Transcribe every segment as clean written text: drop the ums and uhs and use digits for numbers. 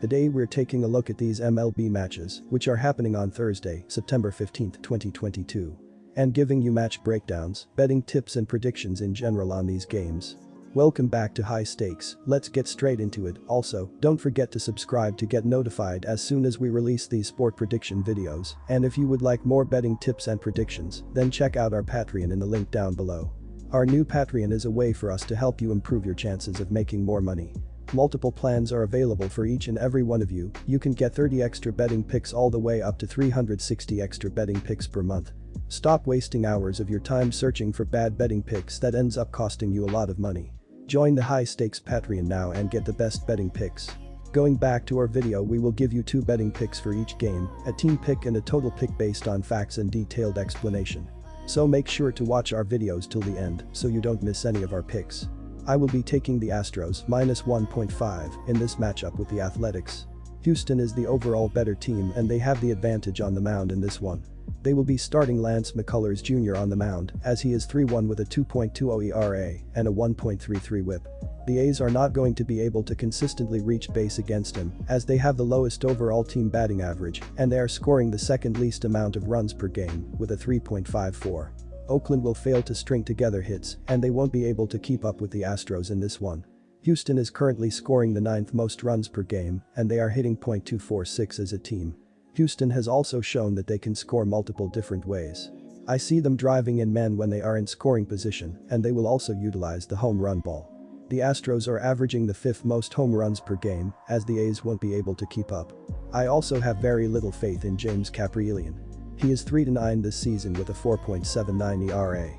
Today we're taking a look at these MLB matches, which are happening on Thursday, September 15, 2022. And giving you match breakdowns, betting tips and predictions in general on these games. Welcome back to High Stakes, let's get straight into it. Also, don't forget to subscribe to get notified as soon as we release these sport prediction videos, and if you would like more betting tips and predictions, then check out our Patreon in the link down below. Our new Patreon is a way for us to help you improve your chances of making more money. Multiple plans are available for each and every one of you. You can get 30 extra betting picks all the way up to 360 extra betting picks per month. Stop wasting hours of your time searching for bad betting picks that ends up costing you a lot of money. Join the High Stakes Patreon now and get the best betting picks. Going back to our video, we will give you 2 betting picks for each game, a team pick and a total pick based on facts and detailed explanation. So make sure to watch our videos till the end so you don't miss any of our picks. I will be taking the Astros -1.5 in this matchup with the Athletics. Houston is the overall better team and they have the advantage on the mound in this one. They will be starting Lance McCullers Jr. on the mound as he is 3-1 with a 2.20 ERA and a 1.33 WHIP. The A's are not going to be able to consistently reach base against him as they have the lowest overall team batting average and they are scoring the second least amount of runs per game with a 3.54. Oakland will fail to string together hits and they won't be able to keep up with the Astros in this one. Houston is currently scoring the 9th most runs per game and they are hitting .246 as a team. Houston has also shown that they can score multiple different ways. I see them driving in men when they are in scoring position and they will also utilize the home run ball. The Astros are averaging the 5th most home runs per game as the A's won't be able to keep up. I also have very little faith in James Kaprielian. He is 3-9 this season with a 4.79 ERA.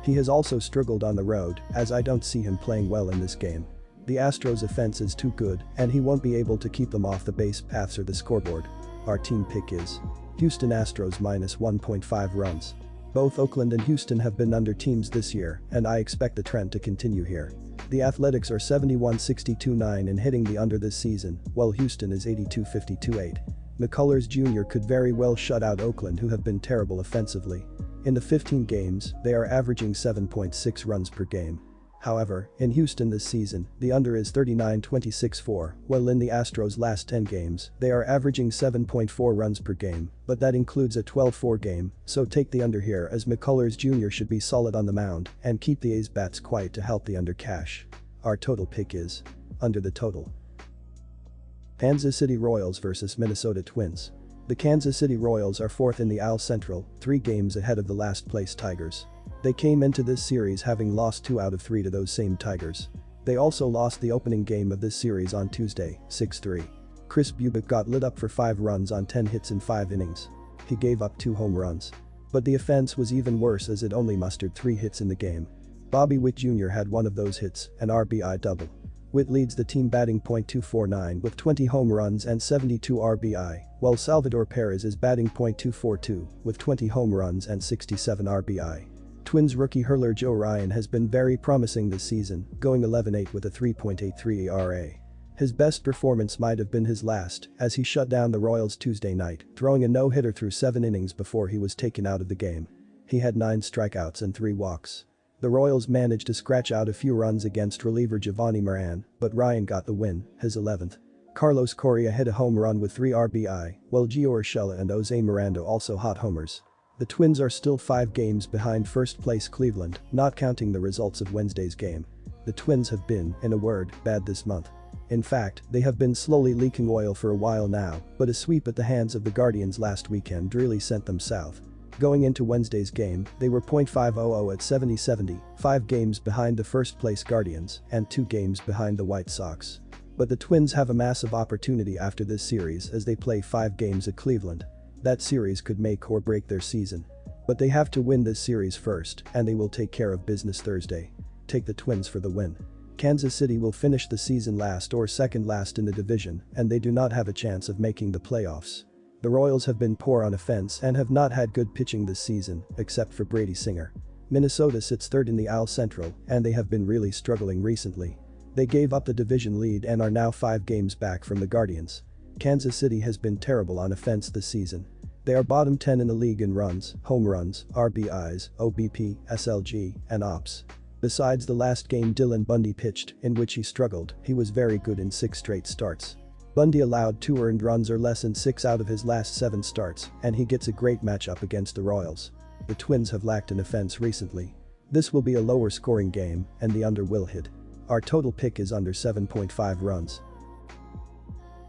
He has also struggled on the road as I don't see him playing well in this game. The Astros offense is too good and he won't be able to keep them off the base paths or the scoreboard. Our team pick is Houston Astros -1.5 runs. Both Oakland and Houston have been under teams this year and I expect the trend to continue here. The Athletics are 71-62-9 in hitting the under this season, while Houston is 82-52-8. McCullers Jr. could very well shut out Oakland, who have been terrible offensively. In the 15 games, they are averaging 7.6 runs per game. However, in Houston this season, the under is 39-26-4, while in the Astros' last 10 games, they are averaging 7.4 runs per game, but that includes a 12-4 game, so take the under here as McCullers Jr. should be solid on the mound and keep the A's bats quiet to help the under cash. Our total pick is under the total. Kansas City Royals vs Minnesota Twins. The Kansas City Royals are 4th in the AL Central, 3 games ahead of the last-place Tigers. They came into this series having lost 2 out of 3 to those same Tigers. They also lost the opening game of this series on Tuesday, 6-3. Chris Bubic got lit up for 5 runs on 10 hits in 5 innings. He gave up 2 home runs. But the offense was even worse as it only mustered 3 hits in the game. Bobby Witt Jr. had one of those hits, an RBI double. Witt leads the team batting .249 with 20 home runs and 72 RBI, while Salvador Perez is batting .242 with 20 home runs and 67 RBI. Twins rookie hurler Joe Ryan has been very promising this season, going 11-8 with a 3.83 ERA. His best performance might have been his last, as he shut down the Royals Tuesday night, throwing a no-hitter through 7 innings before he was taken out of the game. He had 9 strikeouts and 3 walks. The Royals managed to scratch out a few runs against reliever Giovanni Moran, but Ryan got the win, his 11th. Carlos Correa hit a home run with 3 RBI, while Gio Urshela and Jose Miranda also hot homers. The Twins are still 5 games behind first-place Cleveland, not counting the results of Wednesday's game. The Twins have been, in a word, bad this month. In fact, they have been slowly leaking oil for a while now, but a sweep at the hands of the Guardians last weekend really sent them south. Going into Wednesday's game, they were .500 at 70-70, 5 games behind the first-place Guardians and 2 games behind the White Sox. But the Twins have a massive opportunity after this series as they play 5 games at Cleveland. That series could make or break their season. But they have to win this series first and they will take care of business Thursday. Take the Twins for the win. Kansas City will finish the season last or second last in the division and they do not have a chance of making the playoffs. The Royals have been poor on offense and have not had good pitching this season, except for Brady Singer. Minnesota sits 3rd in the AL Central and they have been really struggling recently. They gave up the division lead and are now 5 games back from the Guardians. Kansas City has been terrible on offense this season. They are bottom 10 in the league in runs, home runs, RBIs, OBP, SLG, and OPS. Besides the last game Dylan Bundy pitched, in which he struggled, he was very good in 6 straight starts. Bundy allowed 2 earned runs or less in 6 out of his last 7 starts, and he gets a great matchup against the Royals. The Twins have lacked an offense recently. This will be a lower scoring game, and the under will hit. Our total pick is under 7.5 runs.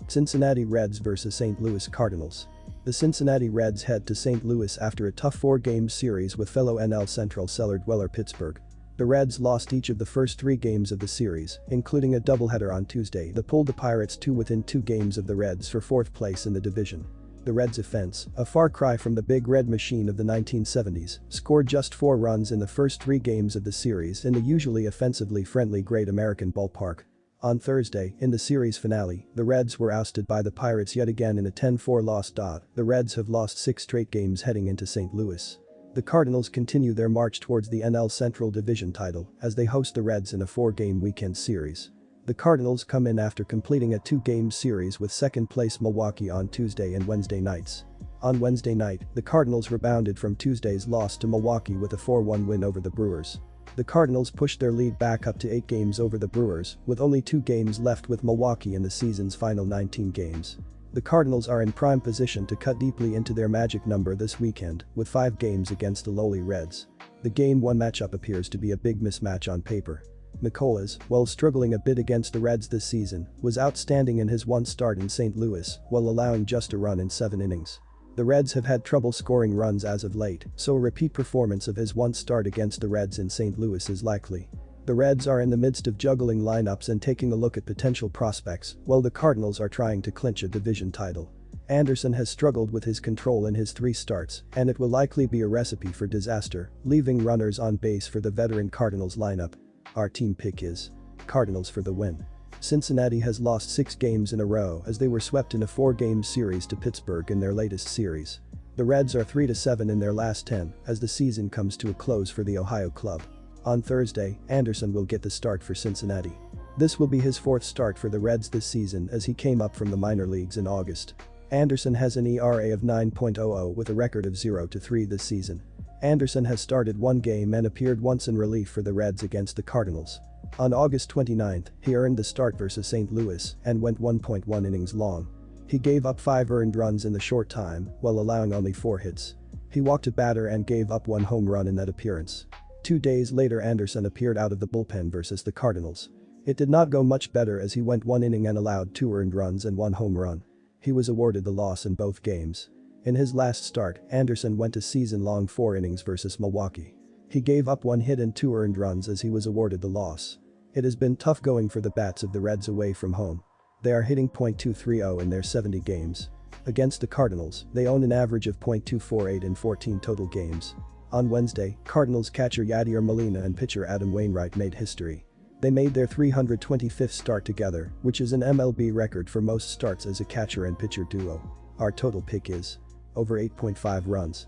Cincinnati Reds vs St. Louis Cardinals. The Cincinnati Reds head to St. Louis after a tough 4-game series with fellow NL Central cellar dweller Pittsburgh. The Reds lost each of the first 3 games of the series, including a doubleheader on Tuesday that pulled the Pirates to within 2 games of the Reds for 4th place in the division. The Reds' offense, a far cry from the Big Red Machine of the 1970s, scored just 4 runs in the first 3 games of the series in the usually offensively friendly Great American Ballpark. On Thursday, in the series finale, the Reds were ousted by the Pirates yet again in a 10-4 loss. The Reds have lost 6 straight games heading into St. Louis. The Cardinals continue their march towards the NL Central Division title as they host the Reds in a 4-game weekend series. The Cardinals come in after completing a 2-game series with second-place Milwaukee on Tuesday and Wednesday nights. On Wednesday night, the Cardinals rebounded from Tuesday's loss to Milwaukee with a 4-1 win over the Brewers. The Cardinals pushed their lead back up to 8 games over the Brewers, with only 2 games left with Milwaukee in the season's final 19 games. The Cardinals are in prime position to cut deeply into their magic number this weekend, with 5 games against the lowly Reds. The Game 1 matchup appears to be a big mismatch on paper. Mikolas, while struggling a bit against the Reds this season, was outstanding in his 1 start in St. Louis, while allowing just a run in 7 innings. The Reds have had trouble scoring runs as of late, so a repeat performance of his 1 start against the Reds in St. Louis is likely. The Reds are in the midst of juggling lineups and taking a look at potential prospects, while the Cardinals are trying to clinch a division title. Anderson has struggled with his control in his 3 starts, and it will likely be a recipe for disaster, leaving runners on base for the veteran Cardinals lineup. Our team pick is Cardinals for the win. Cincinnati has lost 6 games in a row as they were swept in a 4-game series to Pittsburgh in their latest series. The Reds are 3-7 in their last 10 as the season comes to a close for the Ohio club. On Thursday, Anderson will get the start for Cincinnati. This will be his 4th start for the Reds this season as he came up from the minor leagues in August. Anderson has an ERA of 9.00 with a record of 0-3 this season. Anderson has started 1 game and appeared once in relief for the Reds against the Cardinals. On August 29, he earned the start versus St. Louis and went 1.1 innings long. He gave up 5 earned runs in the short time while allowing only 4 hits. He walked a batter and gave up 1 home run in that appearance. 2 days later, Anderson appeared out of the bullpen versus the Cardinals. It did not go much better as he went 1 inning and allowed 2 earned runs and 1 home run. He was awarded the loss in both games. In his last start, Anderson went a season-long 4 innings versus Milwaukee. He gave up 1 hit and 2 earned runs as he was awarded the loss. It has been tough going for the bats of the Reds away from home. They are hitting .230 in their 70 games. Against the Cardinals, they own an average of .248 in 14 total games. On Wednesday, Cardinals catcher Yadier Molina and pitcher Adam Wainwright made history. They made their 325th start together, which is an MLB record for most starts as a catcher and pitcher duo. Our total pick is over 8.5 runs.